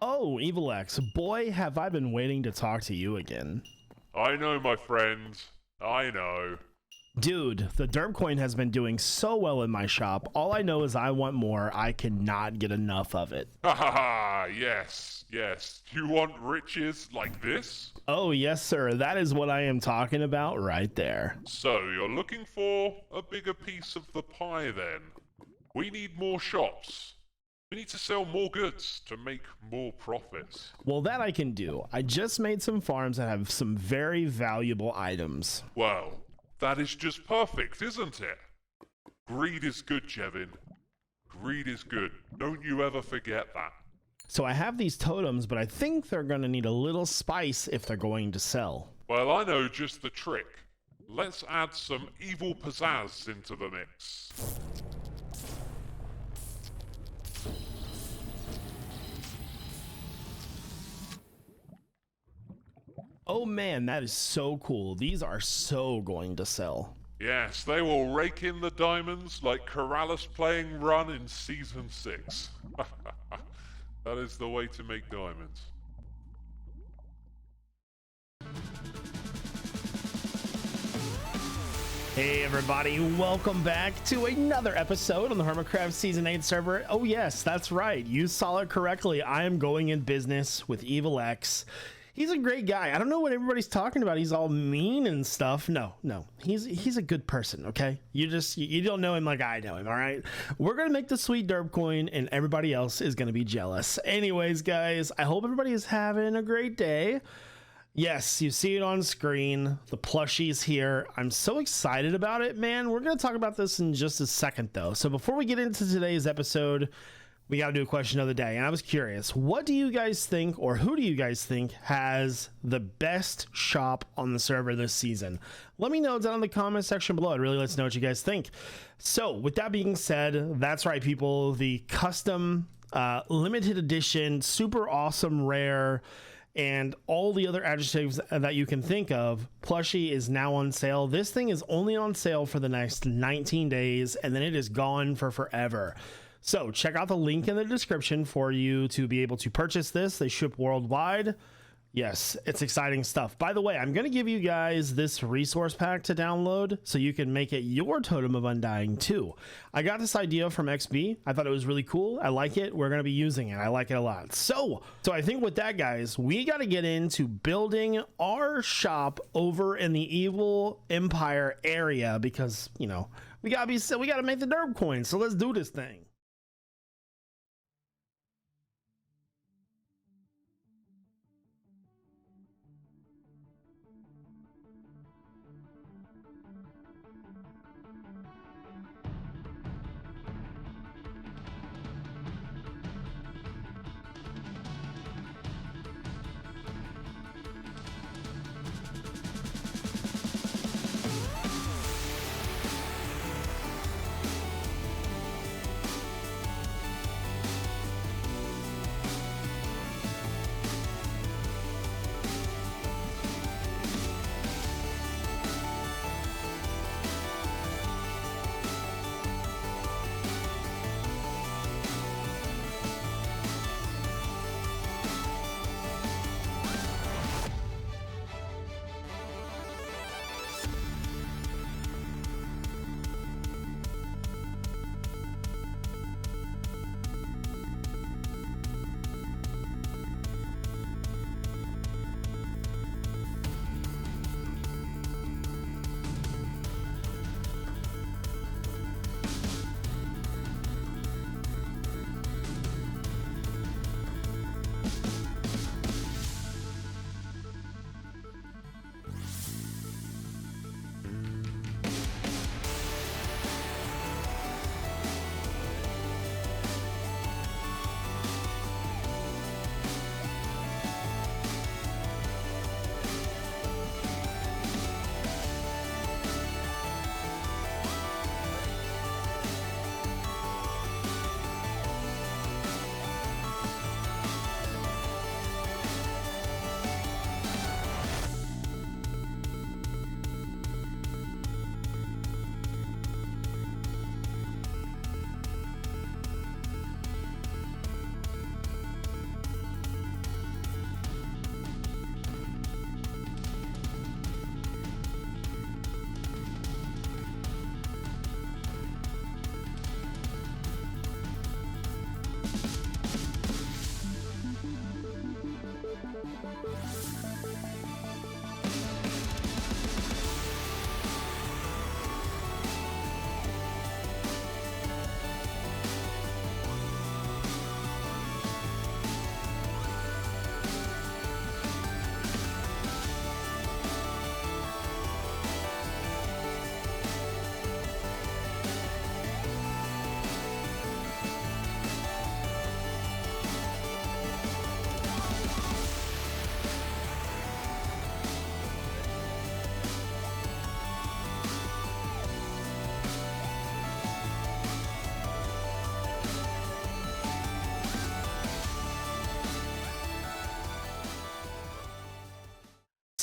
Oh, Evil X, boy, have I been waiting to talk to you again. I know, my friend. I know. Dude, the derp coin has been doing so well in my shop. All I know is I want more. I cannot get enough of it. Ha ha ha! Yes, yes. You want riches like this? Oh, yes, sir. That is what I am talking about right there. So, you're looking for a bigger piece of the pie then? We need more shops. We need to sell more goods to make more profits. Well, that I can do. I just made some farms that have some very valuable items. Well, that is just perfect, isn't it? Greed is good, Jevin. Greed is good. Don't you ever forget that. So I have these totems, but I think they're going to need a little spice if they're going to sell. Well, I know just the trick. Let's add some evil pizzazz into the mix. Oh man, that is so cool. These are so going to sell. Yes, they will rake in the diamonds like Corrales playing Run in Season 6. That is the way to make diamonds. Hey everybody, welcome back to another episode on the Hermitcraft Season 8 server. Oh yes, that's right, you saw it correctly. I am going in business with Evil X. He's a great guy. I don't know what everybody's talking about. He's all mean and stuff. No, he's a good person, okay? You don't know him like I know him, all right? We're gonna make the sweet derp coin and everybody else is gonna be jealous. Anyways, guys, I hope everybody is having a great day. Yes, you see it on screen. The plushie's here. I'm so excited about it, man. We're gonna talk about this in just a second though. So before we get into today's episode, we got to do a question of the day. And I was curious, what do you guys think, or who do you guys think has the best shop on the server this season? Let me know down in the comment section below. It really lets know what you guys think. So with that being said, that's right, people. The custom limited edition, super awesome, rare, and all the other adjectives that you can think of, plushie is now on sale. This thing is only on sale for the next 19 days, and then it is gone for forever. So check out the link in the description for you to be able to purchase this. They ship worldwide. Yes, it's exciting stuff. By the way, I'm going to give you guys this resource pack to download so you can make it your totem of undying too. I got this idea from XB. I thought it was really cool. I like it. We're going to be using it. I like it a lot. So I think with that, guys, we got to get into building our shop over in the Evil Empire area because, you know, we got to make the derp coin. So let's do this thing.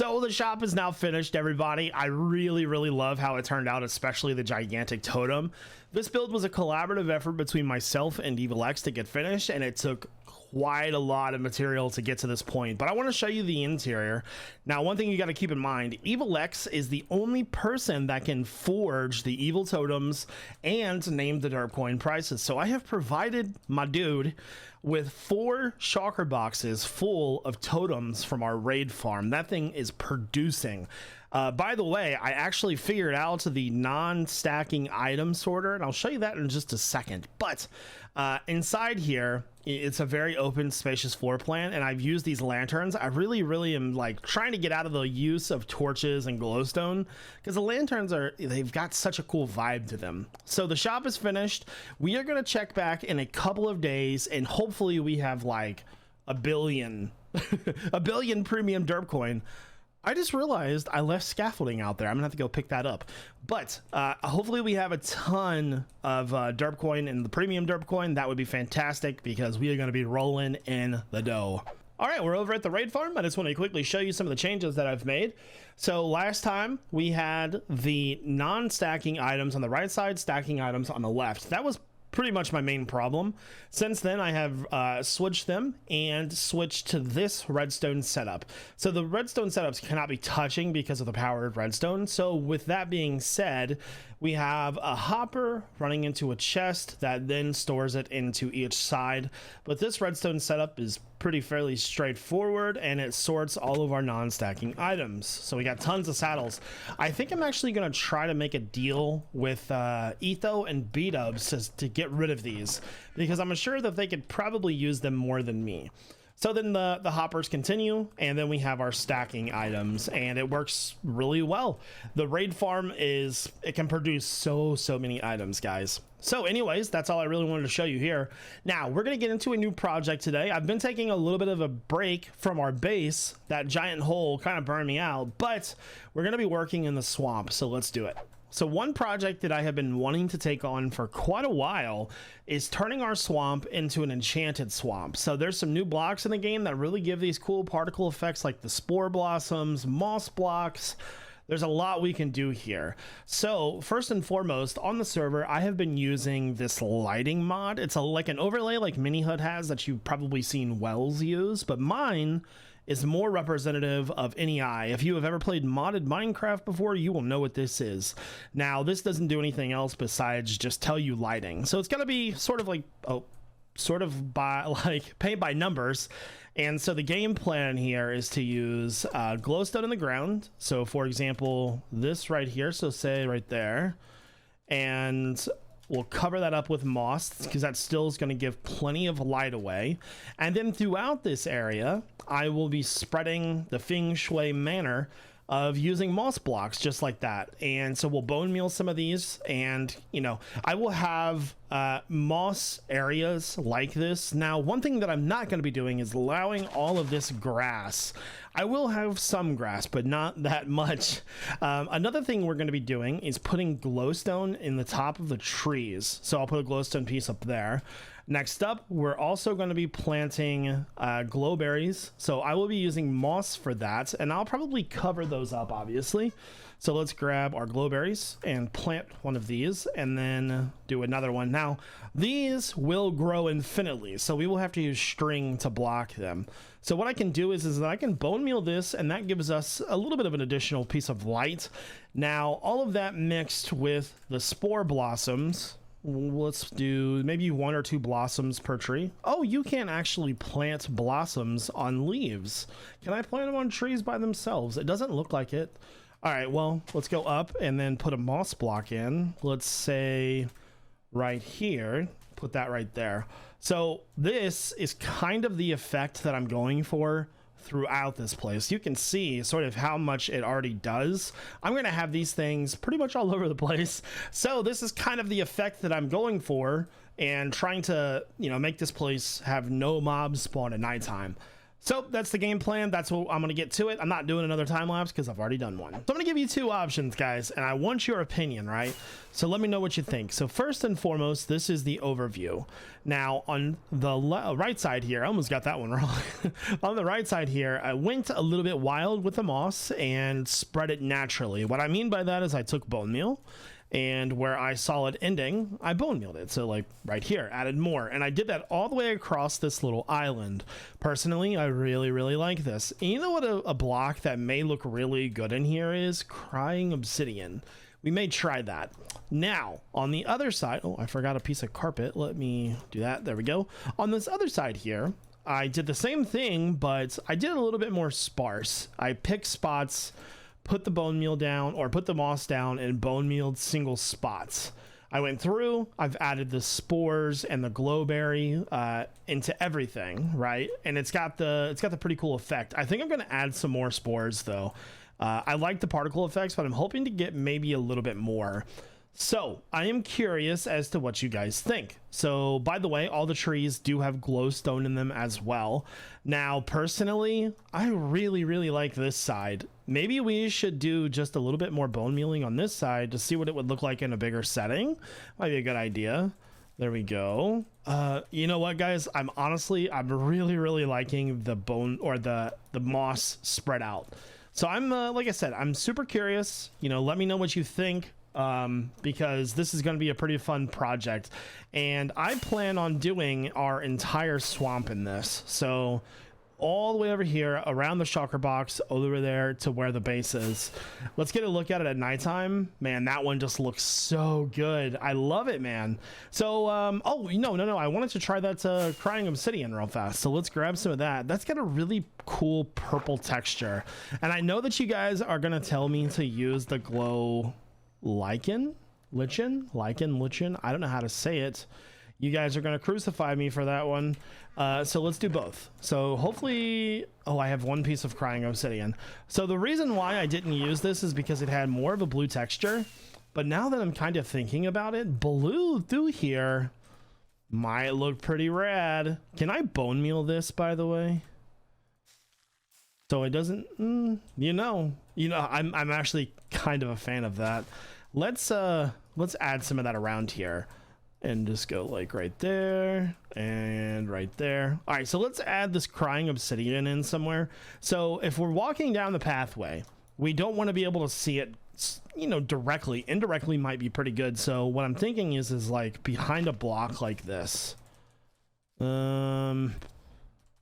So the shop is now finished, everybody. I really love how it turned out, especially the gigantic totem. This build was a collaborative effort between myself and EvilX to get finished, and it took quite a lot of material to get to this point, but I want to show you the interior. Now, one thing you got to keep in mind, EvilX is the only person that can forge the evil totems and name the derp coin prices. So I have provided my dude with 4 shulker boxes full of totems from our raid farm. That thing is producing. By the way, I actually figured out the non-stacking item sorter, and I'll show you that in just a second. But inside here, it's a very open, spacious floor plan, and I've used these lanterns. I really am like trying to get out of the use of torches and glowstone, because the lanterns they've got such a cool vibe to them. So the shop is finished. We are going to check back in a couple of days, and hopefully we have like a billion a billion premium derp coin. I just realized I left scaffolding out there. I'm gonna have to go pick that up. But hopefully we have a ton of derp coin and the premium derp coin. That would be fantastic, because we are gonna be rolling in the dough. All right, we're over at the raid farm. I just want to quickly show you some of the changes that I've made. So last time we had the non-stacking items on the right side, stacking items on the left. That was pretty much my main problem. Since then, I have switched them and switched to this redstone setup. So the redstone setups cannot be touching because of the power of redstone. So with that being said, we have a hopper running into a chest that then stores it into each side. But this redstone setup is fairly straightforward, and it sorts all of our non-stacking items. So we got tons of saddles. I think I'm actually going to try to make a deal with Etho and B-Dubs to get rid of these, because I'm sure that they could probably use them more than me. So then the hoppers continue, and then we have our stacking items, and it works really well. The raid farm it can produce so many items, guys. So anyways, that's all I really wanted to show you here. Now we're gonna get into a new project today. I've been taking a little bit of a break from our base. That giant hole kind of burned me out, but we're gonna be working in the swamp, so let's do it. So one project that I have been wanting to take on for quite a while is turning our swamp into an enchanted swamp. So there's some new blocks in the game that really give these cool particle effects, like the spore blossoms, moss blocks. There's a lot we can do here. So first and foremost, on the server, I have been using this lighting mod. It's like an overlay like MiniHUD has that you've probably seen Wells use, but mine is more representative of any eye. If you have ever played modded Minecraft before, you will know what this is. Now, this doesn't do anything else besides just tell you lighting. So it's gonna be sort of like, paint by numbers. And so the game plan here is to use glowstone in the ground. So for example, this right here, so say right there, and we'll cover that up with moss, because that still is going to give plenty of light away. And then throughout this area, I will be spreading the feng shui manner of using moss blocks just like that. And so we'll bone meal some of these, and I will have moss areas like this. Now, one thing that I'm not going to be doing is allowing all of this grass. I will have some grass, but not that much. Another thing we're going to be doing is putting glowstone in the top of the trees. So I'll put a glowstone piece up there. Next up, we're also going to be planting glowberries. So I will be using moss for that, and I'll probably cover those up, obviously. So let's grab our glowberries and plant one of these, and then do another one. Now, these will grow infinitely, so we will have to use string to block them. So what I can do is that I can bone meal this, and that gives us a little bit of an additional piece of light. Now, all of that mixed with the spore blossoms. Let's do maybe 1 or 2 blossoms per tree. Oh, you can actually plant blossoms on leaves. Can I plant them on trees by themselves? It doesn't look like it. All right, well, let's go up and then put a moss block in. Let's say right here, put that right there. So this is kind of the effect that I'm going for throughout this place. You can see sort of how much it already does. I'm going to have these things pretty much all over the place. So this is kind of the effect that I'm going for, and trying to, make this place have no mobs spawn at nighttime. So that's the game plan. That's what I'm going to get to it. I'm not doing another time lapse because I've already done one. So I'm going to give you two options, guys, and I want your opinion, right? So let me know what you think. So first and foremost, this is the overview. Now on the right side here, I almost got that one wrong. On the right side here, I went a little bit wild with the moss and spread it naturally. What I mean by that is I took bone meal, and where I saw it ending, I bone mealed it. So like right here, added more. And I did that all the way across this little island. Personally, I really, really like this. And you know what a block that may look really good in here is? Crying obsidian. We may try that. Now, on the other side, oh, I forgot a piece of carpet. Let me do that. There we go. On this other side here, I did the same thing, but I did it a little bit more sparse. I picked spots, put the bone meal down, or put the moss down, and bone mealed single spots. I went through, I've added the spores and the glowberry into everything, right? And it's got the pretty cool effect. I think I'm going to add some more spores though. I like the particle effects, but I'm hoping to get maybe a little bit more. So I am curious as to what you guys think. So by the way, all the trees do have glowstone in them as well. Now, personally, I really, really like this side. Maybe we should do just a little bit more bone mealing on this side to see what it would look like in a bigger setting. Might be a good idea. There we go. You know what, guys? I'm really, really liking the bone or the moss spread out. So I'm, like I said, I'm super curious. You know, let me know what you think. Because this is going to be a pretty fun project, and I plan on doing our entire swamp in this. So all the way over here around the shulker box over there to where the base is. Let's get a look at it at nighttime. Man, that one just looks so good. I love it, man. So oh no, I wanted to try that crying obsidian real fast, so let's grab some of that. That's got a really cool purple texture, and I know that you guys are gonna tell me to use the glow lichen, I don't know how to say it. You guys are gonna crucify me for that one. So let's do both. So hopefully, oh, I have one piece of crying obsidian. So the reason why I didn't use this is because it had more of a blue texture, but now that I'm kind of thinking about it, blue through here might look pretty rad. Can I bone meal this, by the way? So it doesn't, you know, I'm actually kind of a fan of that. Let's add some of that around here and just go like right there and right there. All right, so let's add this crying obsidian in somewhere. So if we're walking down the pathway, we don't want to be able to see it, you know, directly. Indirectly might be pretty good. So what I'm thinking is like behind a block like this.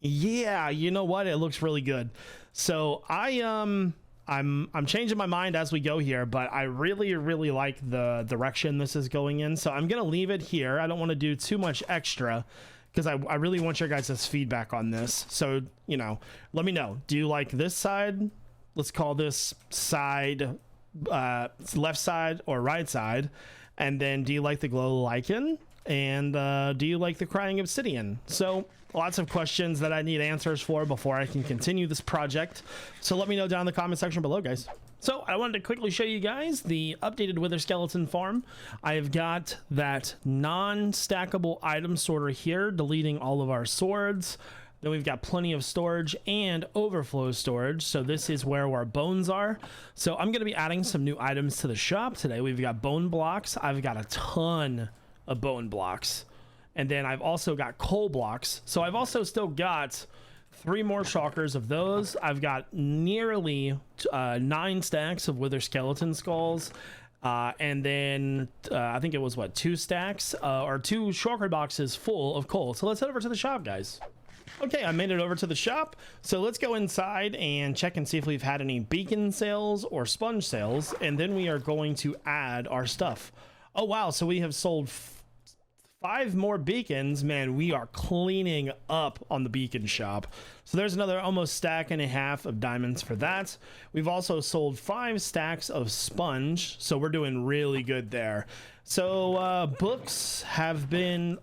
Yeah, you know what? It looks really good. So I'm changing my mind as we go here, but I really, really like the direction this is going in. So I'm gonna leave it here. I don't want to do too much extra because I really want your guys' feedback on this. So, you know, let me know. Do you like this side? Let's call this side left side or right side. And then do you like the glow lichen? And do you like the crying obsidian? So lots of questions that I need answers for before I can continue this project. So let me know down in the comment section below, guys. So I wanted to quickly show you guys the updated wither skeleton farm. I've got that non-stackable item sorter here, deleting all of our swords. Then we've got plenty of storage and overflow storage. So this is where our bones are. So I'm going to be adding some new items to the shop today. We've got bone blocks. I've got a ton of bone blocks. And then I've also got coal blocks. So I've also still got 3 more shulkers of those. I've got nearly 9 stacks of wither skeleton skulls. And then I think it was what, 2 stacks or 2 shulker boxes full of coal. So let's head over to the shop, guys. Okay, I made it over to the shop. So let's go inside and check and see if we've had any beacon sales or sponge sales. And then we are going to add our stuff. Oh, wow. So we have sold 5 more beacons. Man, we are cleaning up on the beacon shop. So there's another almost stack and a half of diamonds for that. We've also sold 5 stacks of sponge. So we're doing really good there. So books have been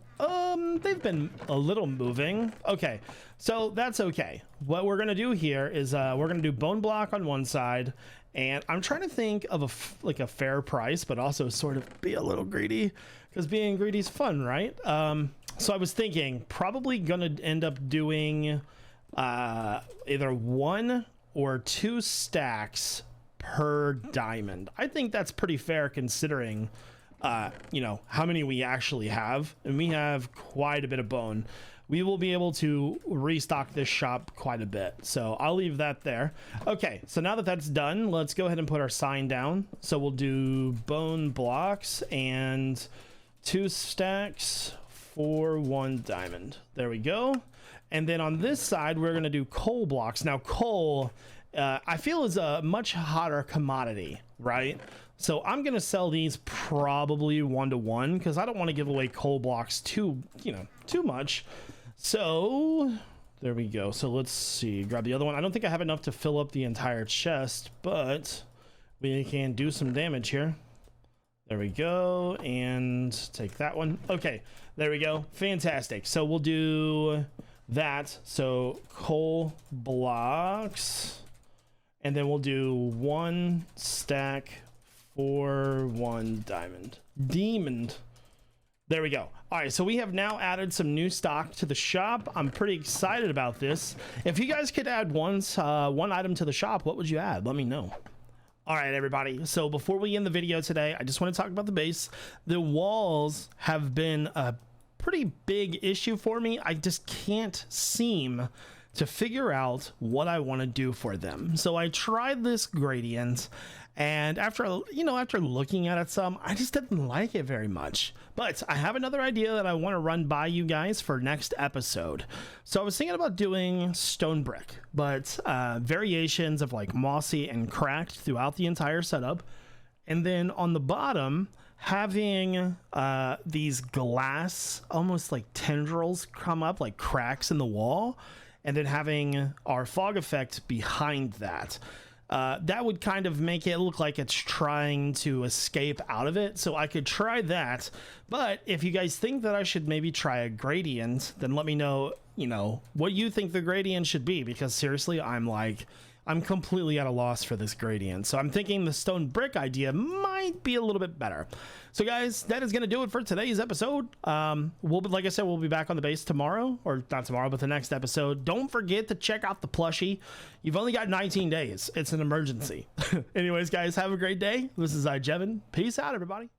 they've been a little moving. Okay, so that's okay. What we're gonna do here is we're gonna do bone block on one side, and I'm trying to think of a fair price, but also sort of be a little greedy, because being greedy is fun, right? So I was thinking probably gonna end up doing either 1 or 2 stacks per diamond. I think that's pretty fair considering you know, how many we actually have, and we have quite a bit of bone. We will be able to restock this shop quite a bit, so I'll leave that there. Okay, so now that that's done, let's go ahead and put our sign down. So we'll do bone blocks and 2 stacks for 1 diamond. There we go. And then on this side, we're gonna do coal blocks. Now coal, I feel is a much hotter commodity, right? So I'm gonna sell these probably 1-to-1 because I don't want to give away coal blocks too much. So there we go. So let's see, grab the other one. I don't think I have enough to fill up the entire chest, but we can do some damage here. There we go, and take that one. Okay, there we go. Fantastic. So we'll do that. So coal blocks, and then we'll do 1 stack for 1 diamond. There we go. All right, so we have now added some new stock to the shop. I'm pretty excited about this. If you guys could add one item to the shop, what would you add? Let me know. All right, everybody. So before we end the video today, I just want to talk about the base. The walls have been a pretty big issue for me. I just can't seem to figure out what I want to do for them. So I tried this gradient, and after looking at it some, I just didn't like it very much. But I have another idea that I want to run by you guys for next episode. So I was thinking about doing stone brick, but variations of like mossy and cracked throughout the entire setup. And then on the bottom, having these glass, almost like tendrils come up, like cracks in the wall, and then having our fog effect behind that. That would kind of make it look like it's trying to escape out of it. So I could try that. But if you guys think that I should maybe try a gradient, then let me know, what you think the gradient should be. Because seriously, I'm completely at a loss for this gradient. So I'm thinking the stone brick idea might be a little bit better. So guys, that is going to do it for today's episode. Like I said, we'll be back on the base tomorrow, or not tomorrow, but the next episode. Don't forget to check out the plushie. You've only got 19 days. It's an emergency. Anyways, guys, have a great day. This is iJevin. Peace out, everybody.